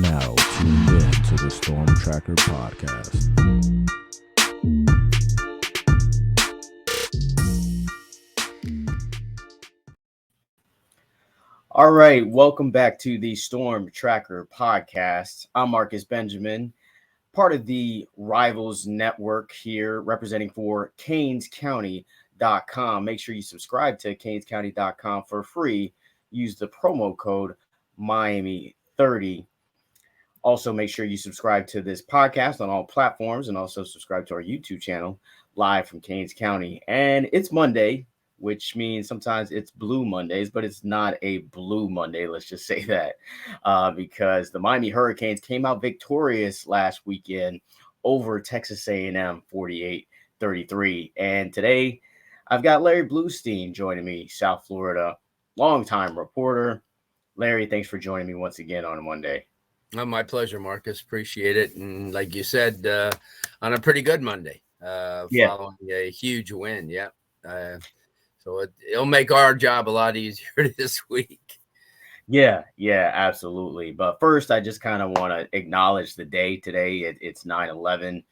now tuned in to the Storm Tracker podcast. All right, welcome back to the Storm Tracker podcast. I'm Marcus Benjamin, part of the Rivals Network here, representing for CanesCounty.com. Make sure you subscribe to CanesCounty.com for free. Use the promo code Miami30. Also, make sure you subscribe to this podcast on all platforms and also subscribe to our YouTube channel, live from Canes County. And it's Monday, which means sometimes it's Blu Mondays, but it's not a Blue Monday. Let's just say that because the Miami Hurricanes came out victorious last weekend over Texas A&M 48-33. And today I've got Larry Blustein joining me, South Florida, longtime reporter. Larry, thanks for joining me once again on a Monday. Oh, my pleasure, Marcus. Appreciate it. And like you said, on a pretty good Monday, following a huge win. Yeah. So it'll make our job a lot easier this week. Yeah, absolutely. But first, I just kind of want to acknowledge the day today. It's 9/11.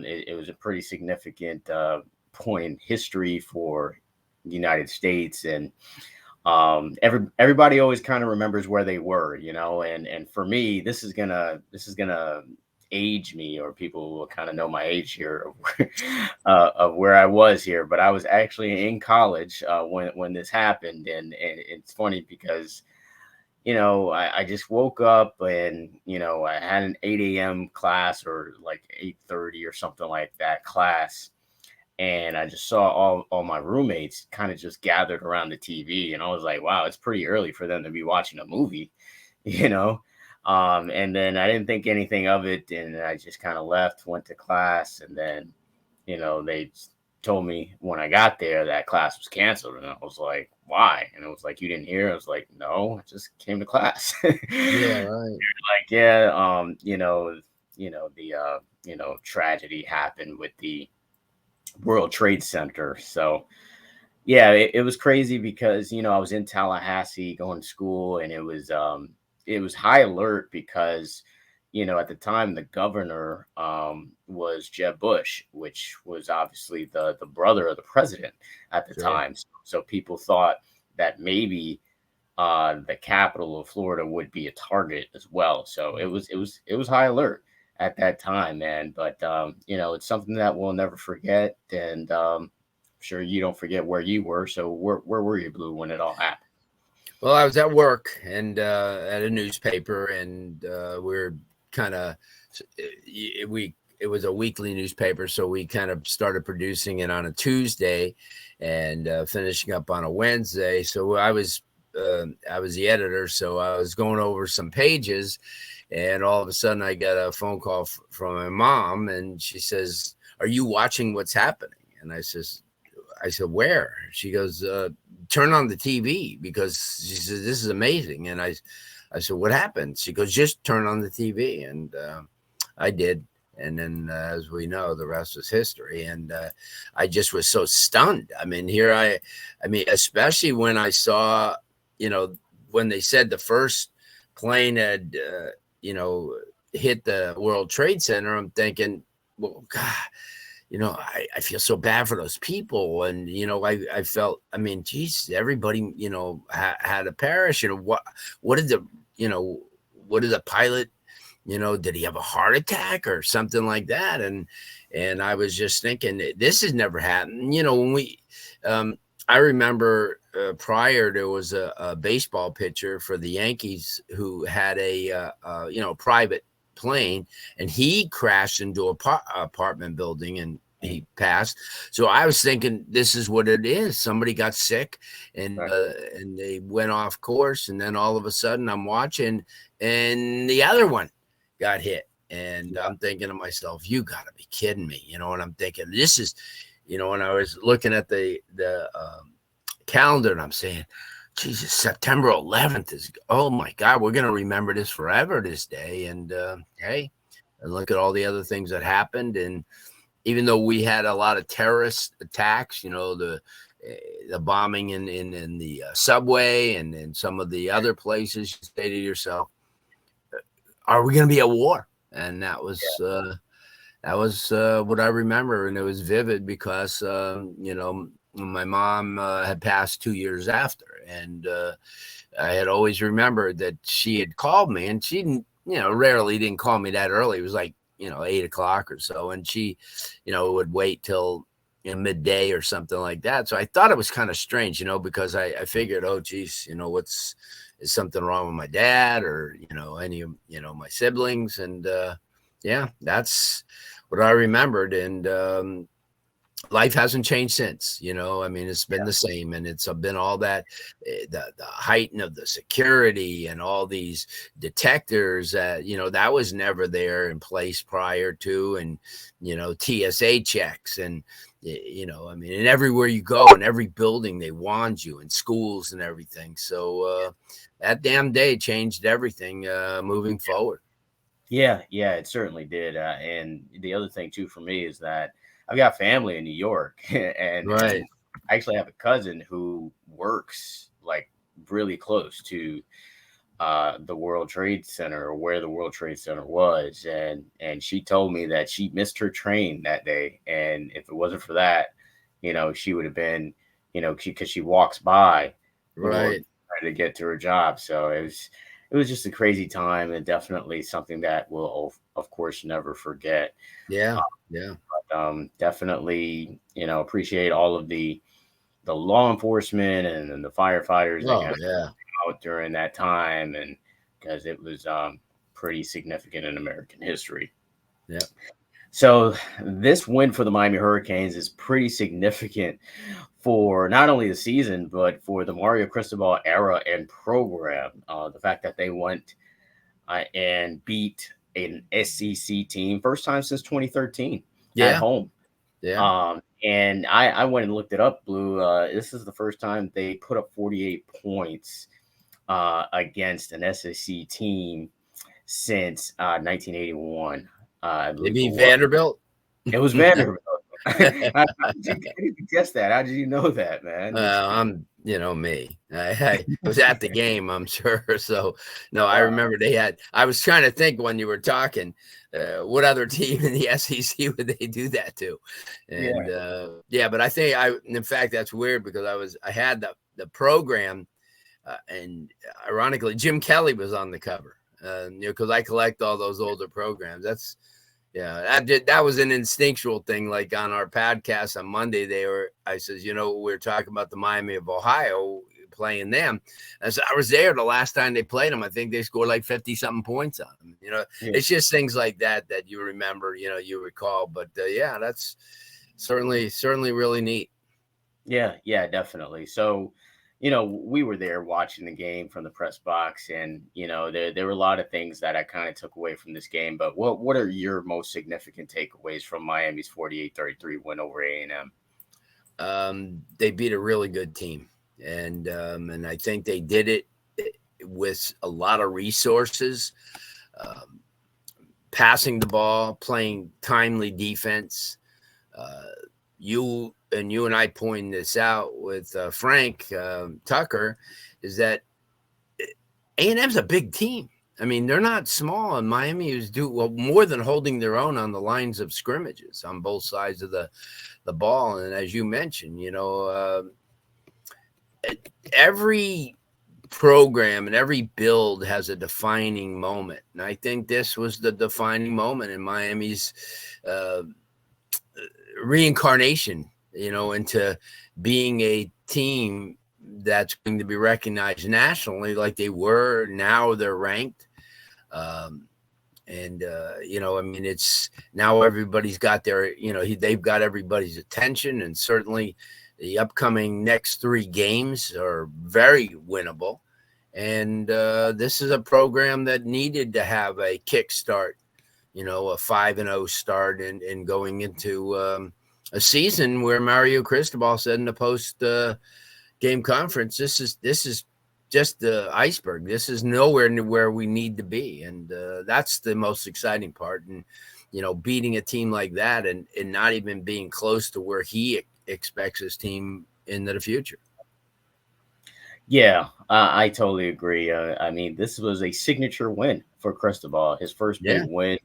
It was a pretty significant point in history for the United States, and everybody always kind of remembers where they were, and for me, this is gonna age me, or people will kind of know my age here of where I was here. But I was actually in college when this happened, and it's funny because I just woke up and I had an 8 a.m. class, or like 8:30 or something like that class. And I just saw all my roommates kind of just gathered around the TV. And I was like, wow, it's pretty early for them to be watching a movie, And then I didn't think anything of it. And I just kind of left, went to class. And then, they told me when I got there that class was canceled. And I was like, why? And it was like, you didn't hear? I was like, no, I just came to class. Yeah, right. Like, yeah, the tragedy happened with the World Trade Center. So yeah, it was crazy because I was in Tallahassee going to school, and it was high alert because at the time the governor was Jeb Bush, which was obviously the brother of the president at the time. So people thought that maybe the capital of Florida would be a target as well. So it was high alert at that time, man. But it's something that we'll never forget, and I'm sure you don't forget where you were. So where were you, Blue, when it all happened? Well, I was at work and at a newspaper, and we're kind of it was a weekly newspaper, so we kind of started producing it on a Tuesday and finishing up on a Wednesday. So I was the editor, so I was going over some pages. And all of a sudden, I got a phone call from my mom, and she says, "Are you watching what's happening?" And I said, "Where?" She goes, "Turn on the TV," because she says, "This is amazing." And I said, "What happened?" She goes, "Just turn on the TV." And I did. And then, as we know, the rest is history. And I just was so stunned. I mean, especially when I saw, when they said the first plane had, hit the World Trade Center, I'm thinking, well, God, I feel so bad for those people. And, I felt, geez, everybody, had to perish. What did the pilot, did he have a heart attack or something like that? And I was just thinking, this has never happened. When we, I remember prior, there was a baseball pitcher for the Yankees who had a private plane, and he crashed into an apartment building and he passed. So I was thinking, this is what it is. Somebody got sick and they went off course, and then all of a sudden I'm watching, and the other one got hit, and I'm thinking to myself, you got to be kidding me, and I'm thinking, this is. And I was looking at the calendar, and I'm saying, Jesus, September 11th is, oh my God, we're going to remember this forever, this day. And hey, and look at all the other things that happened. And even though we had a lot of terrorist attacks, the bombing in the subway and in some of the other places, you say to yourself, are we going to be at war? And that was what I remember, and it was vivid because my mom had passed 2 years after, and I had always remembered that she had called me, and she didn't, rarely didn't call me that early. It was like 8 o'clock or so, and she would wait till midday or something like that. So I thought it was kind of strange, because I figured, oh geez, is something wrong with my dad or any of my siblings? And that's what I remembered. And life hasn't changed since. It's been the same, and it's been all that the heighten of the security and all these detectors that that was never there in place prior to, and TSA checks, and and everywhere you go, in every building, they wand you, in schools and everything. So that damn day changed everything moving forward. Yeah, it certainly did. And the other thing too for me is that I've got family in New York, and Right. I actually have a cousin who works like really close to the World Trade Center, or where the World Trade Center was, and she told me that she missed her train that day, and if it wasn't for that, she would have been, because she walks by the World Right. trying to get to her job. So it was just a crazy time, and definitely something that we'll of course never forget. Yeah. Definitely, appreciate all of the law enforcement and the firefighters that Oh kind of yeah. out during that time, and because it was pretty significant in American history. Yeah. So this win for the Miami Hurricanes is pretty significant for not only the season, but for the Mario Cristobal era and program. The fact that they went and beat an SEC team, first time since 2013 at Yeah. home. Yeah. And I went and looked it up, Blue. This is the first time they put up 48 points against an SEC team since 1981. I believe Maybe it was. Vanderbilt. It was Vanderbilt. How did you guess that? How did you know that, man? I'm, me. I was at the game, I'm sure. So, no, I remember I was trying to think when you were talking, what other team in the SEC would they do that to? And but I think in fact, that's weird because I had the program, and ironically, Jim Kelly was on the cover, because I collect all those older programs. That was an instinctual thing. Like on our podcast on Monday, I says, we're talking about the Miami of Ohio playing them. I said, I was there the last time they played them. I think they scored like 50 something points on them. It's just things like that you remember, you recall. But that's certainly really neat. Yeah, definitely. So, we were there watching the game from the press box, and there were a lot of things that I kind of took away from this game. But what are your most significant takeaways from Miami's 48-33 win over A&M? They beat a really good team, and I think they did it with a lot of resources, passing the ball, playing timely defense. You and I pointed this out with Frank Tucker, is that A&M's a big team. I mean, they're not small, and Miami is more than holding their own on the lines of scrimmages on both sides of the ball. And as you mentioned, every program and every build has a defining moment, and I think this was the defining moment in Miami's reincarnation, into being a team that's going to be recognized nationally like they were. Now they're ranked. It's now everybody's got their, they've got everybody's attention, and certainly the upcoming next 3 games are very winnable. And this is a program that needed to have a kickstart, a 5-0 start, and going into a season where Mario Cristobal said in the post game conference, this is just the iceberg. This is nowhere near where we need to be. And that's the most exciting part. And, beating a team like that and not even being close to where he expects his team into the future. Yeah, I totally agree. I mean, this was a signature win for Cristobal, his first big Yeah. win.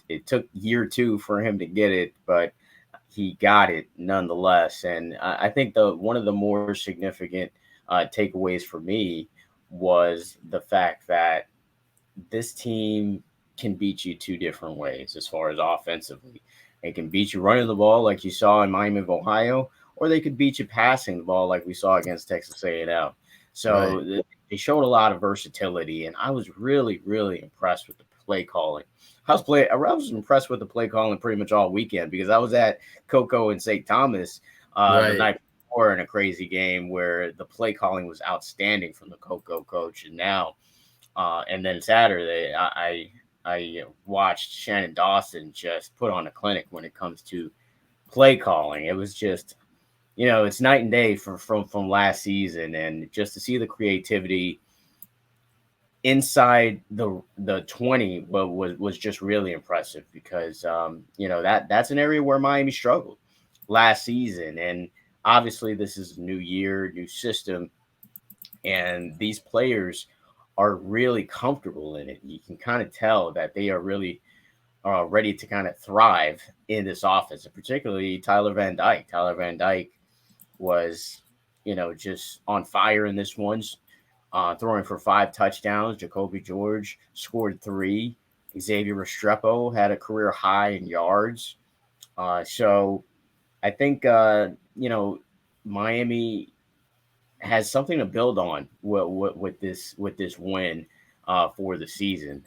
It took year two for him to get it, but he got it nonetheless. And I think the one of the more significant takeaways for me was the fact that this team can beat you two different ways as far as offensively. They can beat you running the ball like you saw in Miami of Ohio, or they could beat you passing the ball like we saw against Texas A&M. Right. They showed a lot of versatility, and I was really, really impressed with the play calling. I was impressed with the play calling pretty much all weekend because I was at Coco and St. Thomas the Right. night before in a crazy game where the play calling was outstanding from the Coco coach, and then Saturday, I watched Shannon Dawson just put on a clinic when it comes to play calling. It was just, it's night and day from last season, and just to see the creativity inside the 20 was just really impressive because that's an area where Miami struggled last season, and obviously this is a new year, new system, and these players are really comfortable in it. You can kind of tell that they are really ready to kind of thrive in this offense, and particularly Tyler Van Dyke. Tyler Van Dyke was, just on fire in this one, throwing for 5 touchdowns. Jacoby George scored 3. Xavier Restrepo had a career high in yards. So I think, Miami has something to build on with this win for the season.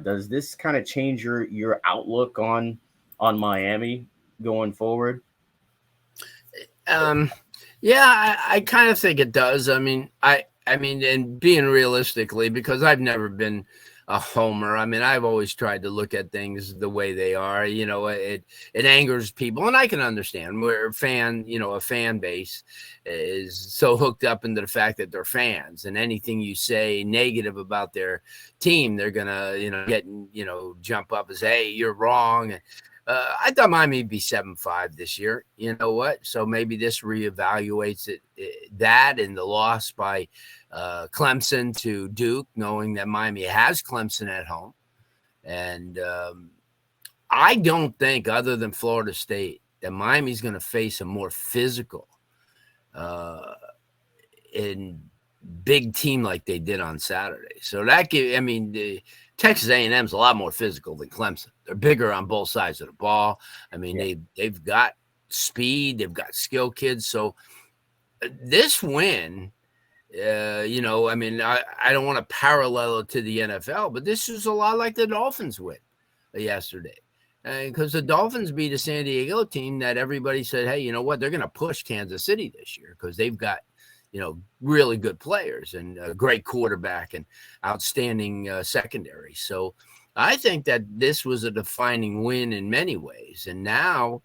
Does this kind of change your outlook on Miami going forward? Um, yeah, I kind of think it does. I mean, and being realistically, because I've never been a homer. I mean, I've always tried to look at things the way they are. It angers people, and I can understand. Where a fan base is so hooked up into the fact that they're fans, and anything you say negative about their team, they're gonna, jump up and say, "Hey, you're wrong." I thought Miami would be 7-5 this year. You know what? So maybe this reevaluates that and the loss by Clemson to Duke, knowing that Miami has Clemson at home. And I don't think, other than Florida State, that Miami's going to face a more physical uh, and big team like they did on Saturday. So the Texas A&M is a lot more physical than Clemson. They're bigger on both sides of the ball. I mean, Yeah. they've got speed, they've got skill kids. So this win, I don't want to parallel it to the NFL, but this is a lot like the Dolphins win yesterday. Because the Dolphins beat a San Diego team that everybody said, hey, you know what? They're going to push Kansas City this year because they've got, really good players and a great quarterback and outstanding secondary. So I think that this was a defining win in many ways. And now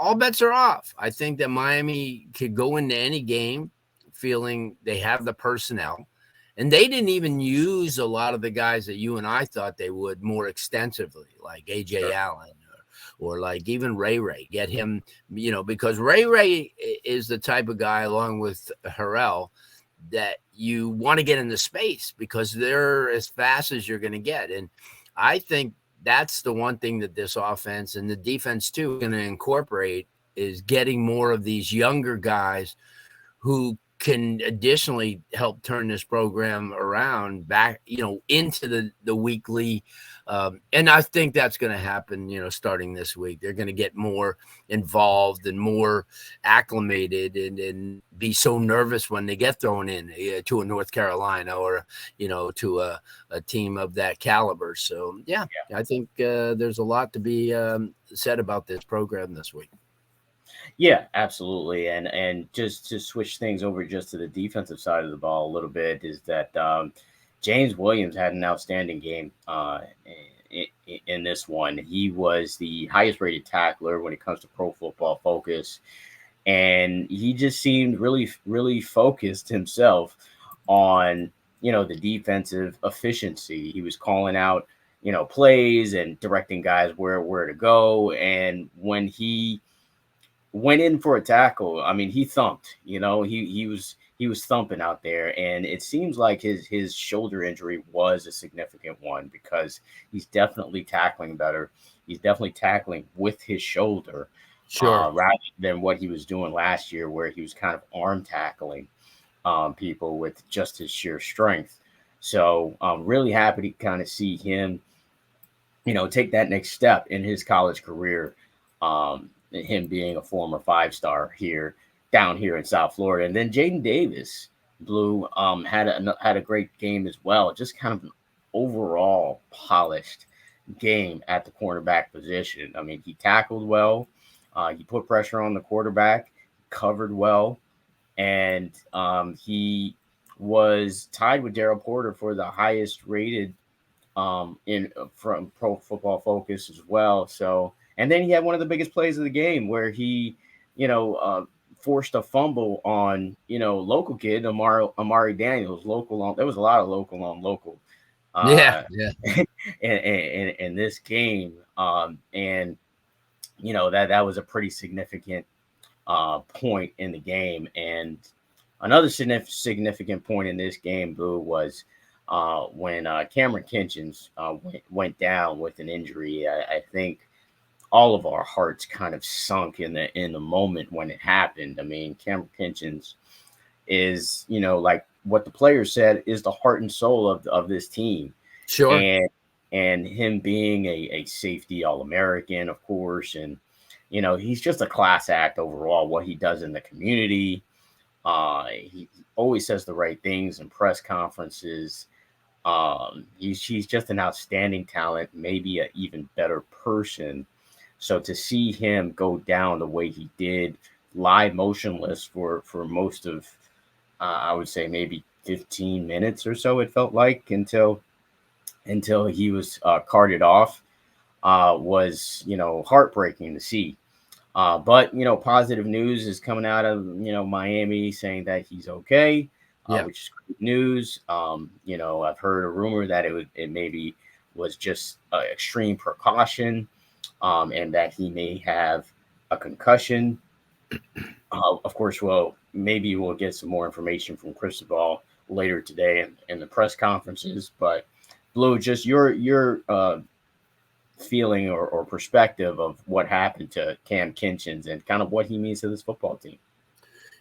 all bets are off. I think that Miami could go into any game feeling they have the personnel. And they didn't even use a lot of the guys that you and I thought they would more extensively, like A.J. Sure. Allen or like even Ray. Get him, because Ray is the type of guy, along with Harrell, that you want to get into space because they're as fast as you're going to get. And I think that's the one thing that this offense and the defense too are going to incorporate is getting more of these younger guys who can additionally help turn this program around back, into the weekly. And I think that's going to happen, starting this week. They're going to get more involved and more acclimated and be so nervous when they get thrown in to a North Carolina or, to a team of that caliber. So, yeah. I think there's a lot to be said about this program this week. Yeah, absolutely. And just to switch things over just to the defensive side of the ball a little bit is that James Williams had an outstanding game in this one. He was the highest rated tackler when it comes to Pro Football Focus, and he just seemed really, really focused himself on the defensive efficiency. He was calling out plays and directing guys where to go, and when he went in for a tackle, I mean, he thumped. He thumping out there, and it seems like his shoulder injury was a significant one because he's definitely tackling better. He's definitely tackling with his shoulder, Sure. rather than what he was doing last year, where he was kind of arm tackling people with just his sheer strength. So I'm really happy to kind of see him, take that next step in his college career. Him being a former 5-star here down here in South Florida, and then Jaden Davis, Blue, had a great game as well. Just kind of an overall polished game at the cornerback position. I mean, he tackled well, he put pressure on the quarterback, covered well, and he was tied with Daryl Porter for the highest rated in from Pro Football Focus as well. So, and then he had one of the biggest plays of the game where he, forced a fumble on local kid Amari Daniels. Local on, there was a lot of local on local. Yeah. In this game, and that was a pretty significant point in the game. And another significant point in this game, Boo, was when Kamren Kinchens went down with an injury. I think all of our hearts kind of sunk in the moment when it happened. I mean, Kamren Kinchens is, like what the players said, is the heart and soul of this team. Sure. And him being a safety All-American, of course, and he's just a class act overall. What he does in the community, he always says the right things in press conferences. He's just an outstanding talent, maybe an even better person. So to see him go down the way he did, lie motionless for most of, I would say maybe 15 minutes or so, it felt like, until he was carted off, was heartbreaking to see. But positive news is coming out of Miami saying that he's okay, which is great news. I've heard a rumor that it maybe was just extreme precaution, and that he may have a concussion. Of course, maybe we'll get some more information from Cristobal later today in the press conferences. But Blue, just your feeling or perspective of what happened to Cam Kinchens and kind of what he means to this football team.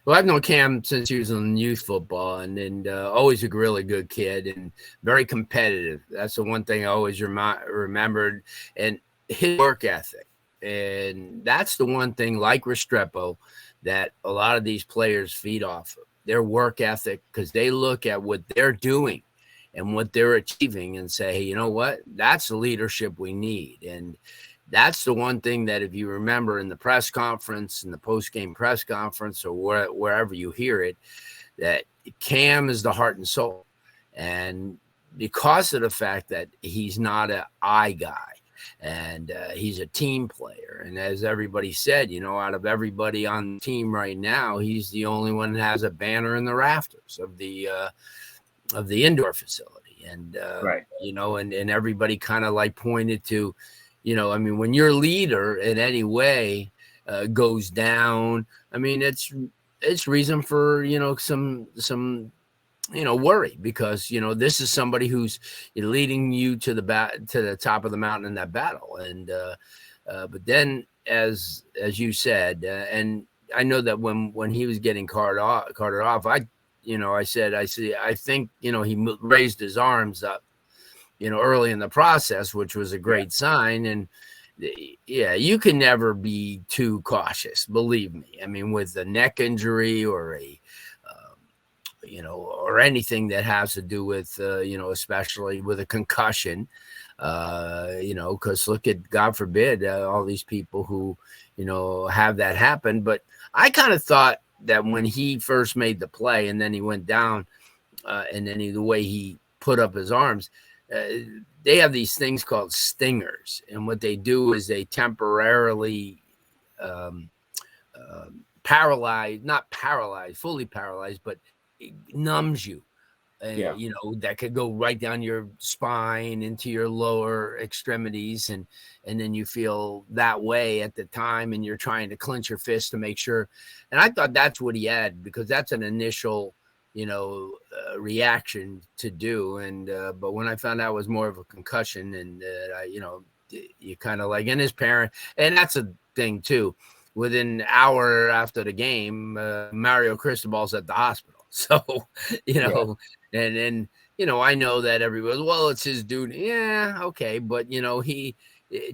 Well, I've known Cam since he was in youth football, and always a really good kid and very competitive. That's the one thing I always remembered, and his work ethic. And that's the one thing, like Restrepo, that a lot of these players feed off of, their work ethic, because they look at what they're doing and what they're achieving and say, hey, you know what? That's the leadership we need. And that's the one thing that if you remember in the press conference, in the post-game press conference, or wherever you hear it, that Cam is the heart and soul. And because of the fact that he's not an I guy, and he's a team player. And as everybody said, out of everybody on the team right now, he's the only one that has a banner in the rafters of the indoor facility. And, right. And everybody kind of like pointed to, when your leader in any way goes down, I mean, it's reason for, some worry, because, this is somebody who's leading you to the top of the mountain in that battle. And, but then as you said, and I know that when he was getting carted off, I think, he raised his arms up, early in the process, which was a great sign. And you can never be too cautious, believe me. I mean, with a neck injury or or anything that has to do with, especially with a concussion, because look at, God forbid, all these people who, have that happen. But I kind of thought that when he first made the play and then he went down, and then the way he put up his arms, they have these things called stingers. And what they do is they temporarily not fully paralyzed, but it numbs you. That could go right down your spine into your lower extremities, and then you feel that way at the time, and you're trying to clench your fist to make sure. And I thought that's what he had, because that's an initial reaction to do. And but when I found out it was more of a concussion, and you kind of like, and his parent, and that's a thing too. Within an hour after the game, Mario Cristobal's at the hospital. So, and then, I know that everybody, well, it's his duty. Yeah, okay. But, he,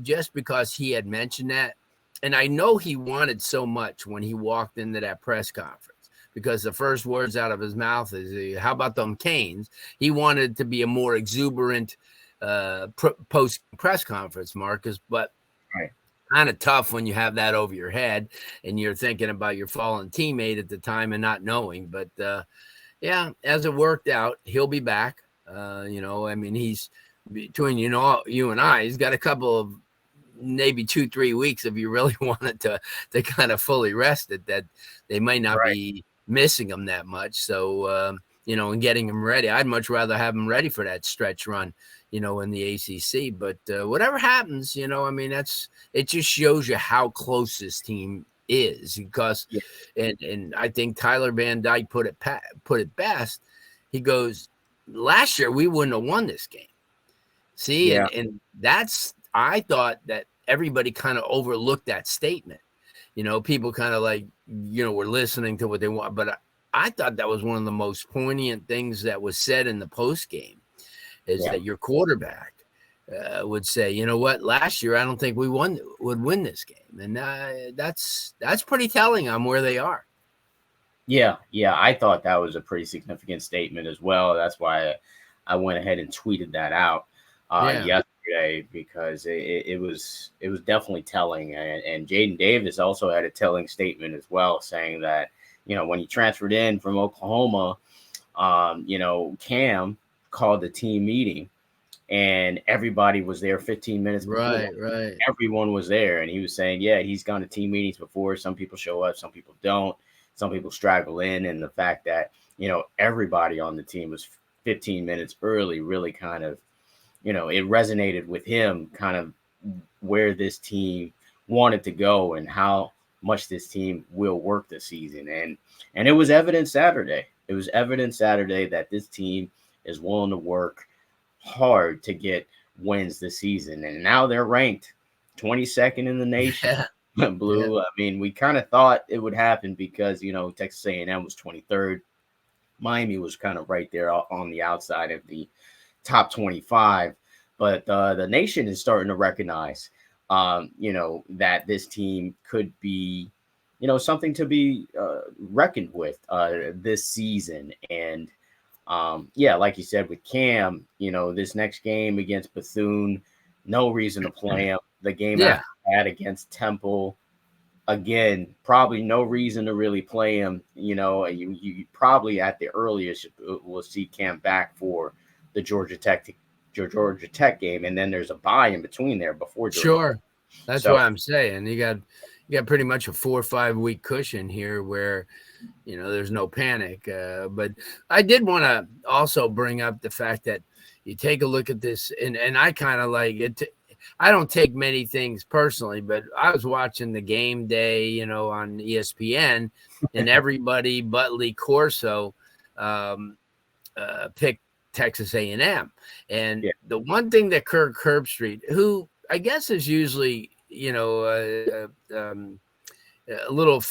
just because he had mentioned that, and I know he wanted so much when he walked into that press conference, because the first words out of his mouth is, how about them Canes? He wanted to be a more exuberant post press conference, Marcus, but right. Kind of tough when you have that over your head and you're thinking about your fallen teammate at the time and not knowing. But as it worked out, he'll be back. He's between you and I, he's got a couple of maybe 2-3 weeks if you really wanted to kind of fully rest it, that they might not be missing him that much. So and getting him ready, I'd much rather have him ready for that stretch run in the ACC. But whatever happens, it just shows you how close this team is, because and I think Tyler Van Dyke put it best. He goes, last year we wouldn't have won this game. See, and that's, I thought that everybody kind of overlooked that statement. People kind of like, were listening to what they want, but I thought that was one of the most poignant things that was said in the post game, is that your quarterback would say, you know what, last year I don't think we would win this game, and that's pretty telling on where they are. Yeah, I thought that was a pretty significant statement as well. That's why I went ahead and tweeted that out yesterday, because it was definitely telling, and Jaden Davis also had a telling statement as well, saying that when he transferred in from Oklahoma, Cam called the team meeting and everybody was there 15 minutes before. Right. Everyone was there, and he was saying, he's gone to team meetings before. Some people show up, some people don't. Some people straggle in, and the fact that, everybody on the team was 15 minutes early really kind of, it resonated with him, kind of where this team wanted to go and how much this team will work this season. And it was evident Saturday. It was evident Saturday that this team is willing to work hard to get wins this season. And now they're ranked 22nd in the nation. Blue. I mean, we kind of thought it would happen because, Texas A&M was 23rd. Miami was kind of right there on the outside of the top 25. But the nation is starting to recognize, that this team could be, something to be reckoned with this season. And like you said, with Cam, this next game against Bethune, no reason to play him. The game after that against Temple, again, probably no reason to really play him. You probably at the earliest will see Cam back for the Georgia Tech game, and then there's a bye in between there before Georgia. Sure, that's what I'm saying. You got pretty much a 4 or 5 week cushion here where there's no panic. But I did want to also bring up the fact that you take a look at this, and I kind of like it. I don't take many things personally, but I was watching the game day, on ESPN, and everybody but Lee Corso picked Texas A&M. And the one thing that Kirk Herbstreit, who I guess is usually, a little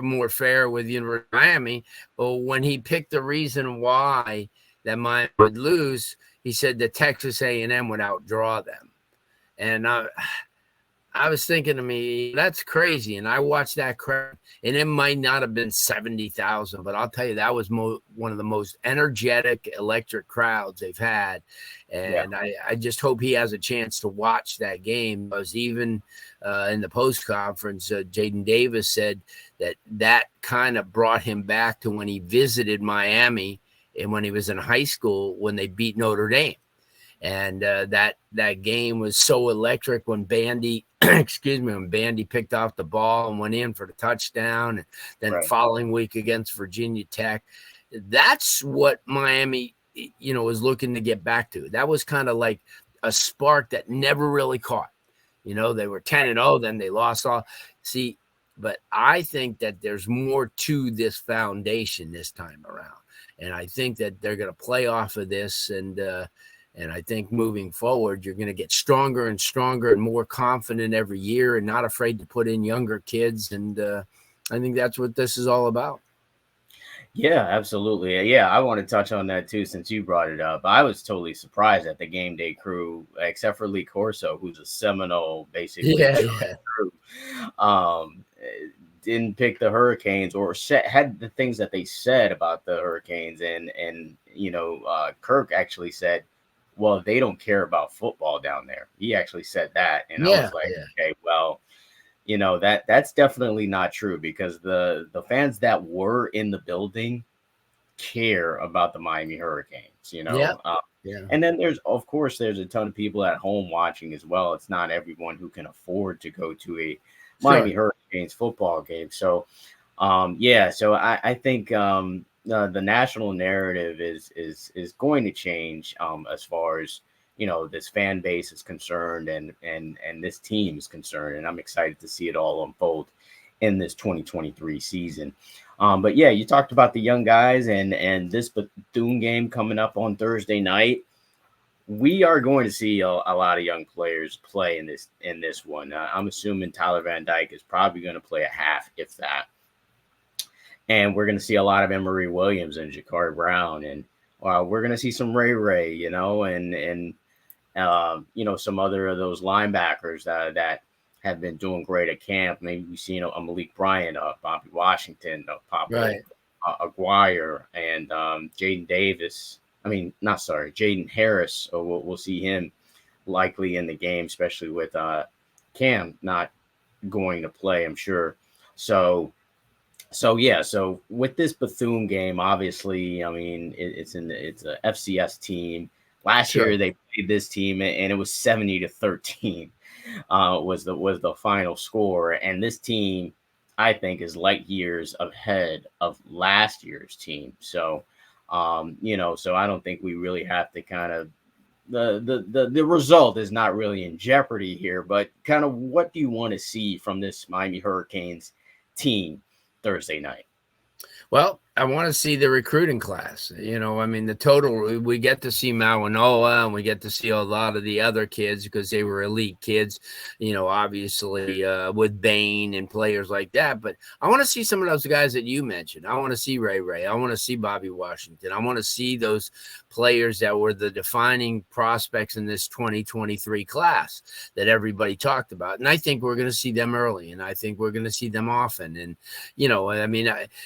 more fair with University of Miami, but when he picked the reason why that Miami would lose, he said that Texas A&M would outdraw them. And I was thinking to me, that's crazy. And I watched that crowd, and it might not have been 70,000, but I'll tell you, that was one of the most energetic, electric crowds they've had. And I just hope he has a chance to watch that game, because even in the post conference, Jaden Davis said that kind of brought him back to when he visited Miami and when he was in high school, when they beat Notre Dame. And that game was so electric when Bandy, when Bandy picked off the ball and went in for the touchdown. And then the following week against Virginia Tech, that's what Miami, was looking to get back to. That was kind of like a spark that never really caught. They were 10-0, then they lost all. See, but I think that there's more to this foundation this time around. And I think that they're going to play off of this. And I think moving forward, you're going to get stronger and stronger and more confident every year and not afraid to put in younger kids. And I think that's what this is all about. Yeah, absolutely. Yeah, I want to touch on that too, since you brought it up. I was totally surprised at the game day crew, except for Lee Corso, who's a Seminole, basically. Yeah. Crew, didn't pick the Hurricanes, or had the things that they said about the Hurricanes, and Kirk actually said, "Well, they don't care about football down there." He actually said that, and I was like, "Okay, well." That's definitely not true, because the fans that were in the building care about the Miami Hurricanes, Yeah. And then there's a ton of people at home watching as well. It's not everyone who can afford to go to a Miami Hurricanes football game. So, so I think the national narrative is going to change as far as this fan base is concerned, and this team is concerned, and I'm excited to see it all unfold in this 2023 season. But yeah, you talked about the young guys and this Bethune game coming up on Thursday night. We are going to see a lot of young players play in this one. I'm assuming Tyler Van Dyke is probably going to play a half, if that. And we're going to see a lot of Emory Williams and Jakari Brown, and we're going to see some Ray, and some other of those linebackers that have been doing great at camp. Maybe we've seen a Malik Bryant, Bobby Washington, Papa Aguirre, and Jaden Davis. Jaden Harris. We'll see him likely in the game, especially with Cam not going to play, I'm sure. So with this Bethune game, obviously, it's a FCS team. Last year they played this team, and it was 70-13 was the final score. And this team, I think, is light years ahead of last year's team. So, so I don't think we really have to kind of the result is not really in jeopardy here. But kind of, what do you want to see from this Miami Hurricanes team Thursday night? Well, I want to see the recruiting class. The total, we get to see Mawanoa, and we get to see a lot of the other kids because they were elite kids, obviously with Bain and players like that. But I want to see some of those guys that you mentioned. I want to see Ray. I want to see Bobby Washington. I want to see those players that were the defining prospects in this 2023 class that everybody talked about. And I think we're going to see them early, and I think we're going to see them often. And,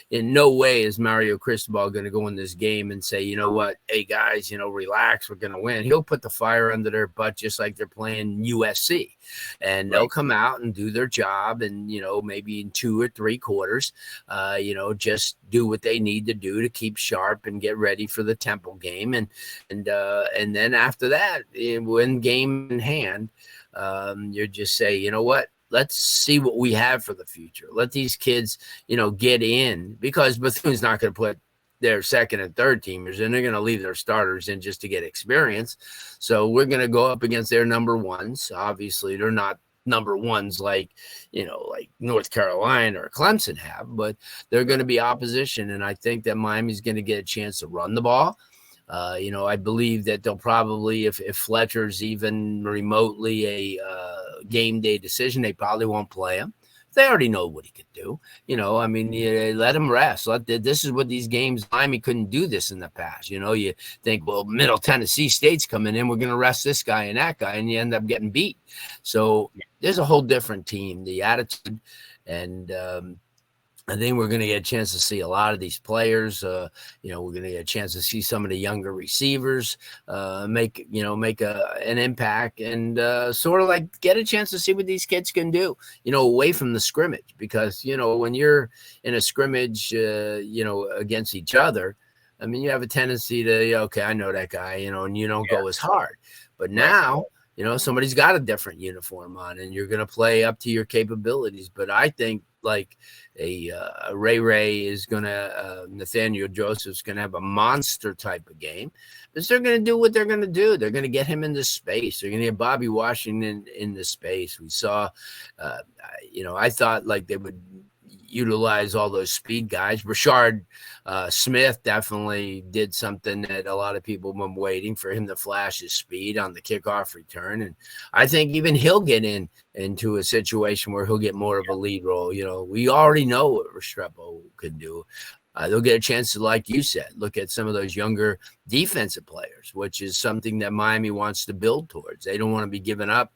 in no way is Mario Cristobal going to go in this game and say, you know what, hey guys, relax, we're going to win. He'll put the fire under their butt, just like they're playing USC, and they'll come out and do their job. And, maybe in 2 or 3 quarters, just do what they need to do to keep sharp and get ready for the Temple game. And then after that, when game in hand, you just say, you know what, let's see what we have for the future. Let these kids, get in, because Bethune's not going to put their second and third teamers in. They're going to leave their starters in just to get experience. So we're going to go up against their number ones. Obviously, they're not number ones like North Carolina or Clemson have, but they're going to be opposition. And I think that Miami's going to get a chance to run the ball. I believe that they'll probably, if Fletcher's even remotely a game day decision, they probably won't play him. They already know what he could do. Let him rest. This is what these games, Miami couldn't do this in the past. You think, well, Middle Tennessee State's coming in, we're going to rest this guy and that guy, and you end up getting beat. So there's a whole different team, the attitude, and I think we're going to get a chance to see a lot of these players. We're going to get a chance to see some of the younger receivers make an impact, and sort of like get a chance to see what these kids can do, away from the scrimmage. Because, when you're in a scrimmage, against each other, you have a tendency to, okay, I know that guy, and you don't go as hard. But now, somebody's got a different uniform on, and you're going to play up to your capabilities. But I think, like a Ray is going to, Nathaniel Joseph's going to have a monster type of game, because they're going to do what they're going to do. They're going to get him into space. They're going to get Bobby Washington in the space. We saw, I thought like they would, utilize all those speed guys. Rashard Smith definitely did something that a lot of people have been waiting for him to flash his speed on the kickoff return. And I think even he'll get into a situation where he'll get more of a lead role. We already know what Restrepo could do. They'll get a chance to, like you said, look at some of those younger defensive players, which is something that Miami wants to build towards. They don't want to be giving up,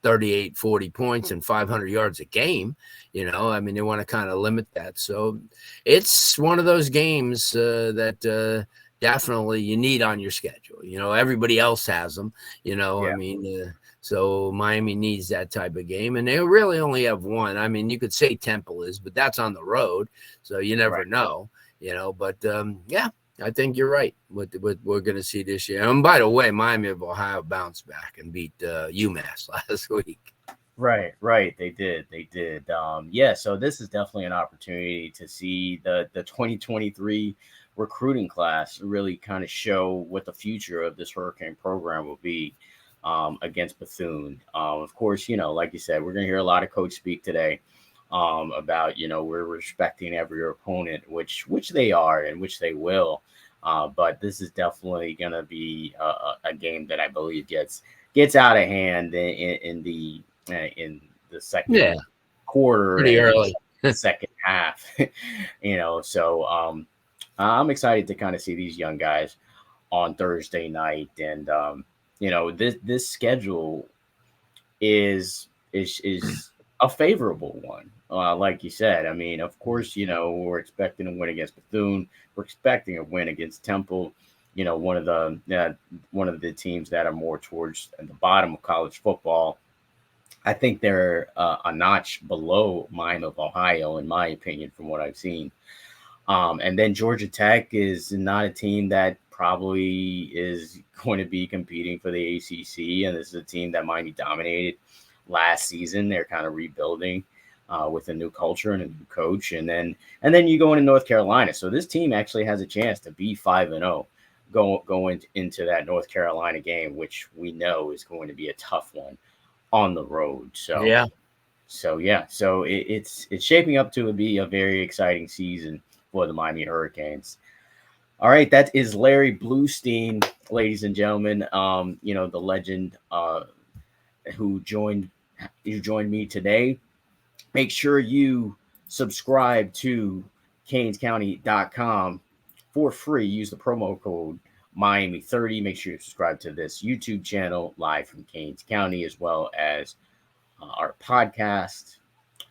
38, 40 points and 500 yards a game. They want to kind of limit that. So it's one of those games that definitely you need on your schedule. Everybody else has them, so Miami needs that type of game, and they really only have one. I mean, you could say Temple is, but that's on the road, so you never know, But I think you're right. What we're going to see this year. And by the way, Miami of Ohio bounced back and beat UMass last week. Right. They did. So this is definitely an opportunity to see the 2023 recruiting class really kind of show what the future of this Hurricane program will be. Against Bethune. Of course, like you said, we're going to hear a lot of coach speak today about, we're respecting every opponent, which they are and which they will. But this is definitely going to be a game that I believe gets out of hand in the second quarter, pretty early, the second half. So I'm excited to kind of see these young guys on Thursday night, and this schedule is a favorable one. Like you said, I mean, of course, we're expecting a win against Bethune. We're expecting a win against Temple. One of the teams that are more towards the bottom of college football. I think they're a notch below Miami of Ohio, in my opinion, from what I've seen. And then Georgia Tech is not a team that probably is going to be competing for the ACC, and this is a team that Miami dominated last season. They're kind of rebuilding with a new culture and a new coach, and then you go into North Carolina. So this team actually has a chance to be 5-0 going into that North Carolina game, which we know is going to be a tough one on the road. So it's shaping up to be a very exciting season for the Miami Hurricanes. All right, that is Larry Blustein, ladies and gentlemen. The legend who joined me today. Make sure you subscribe to CanesCounty.com for free. Use the promo code Miami30. Make sure you subscribe to this YouTube channel, live from Canes County, as well as our podcast,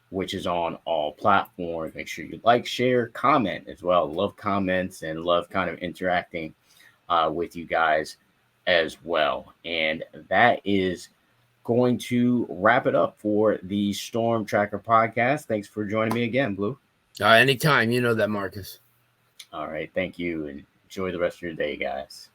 which is on all platforms. Make sure you like, share, comment as well. Love comments and love kind of interacting with you guys as well. And that is going to wrap it up for the Storm Tracker podcast. Thanks for joining me again, Blu. Anytime. You know that, Marcus. All right. Thank you. And enjoy the rest of your day, guys.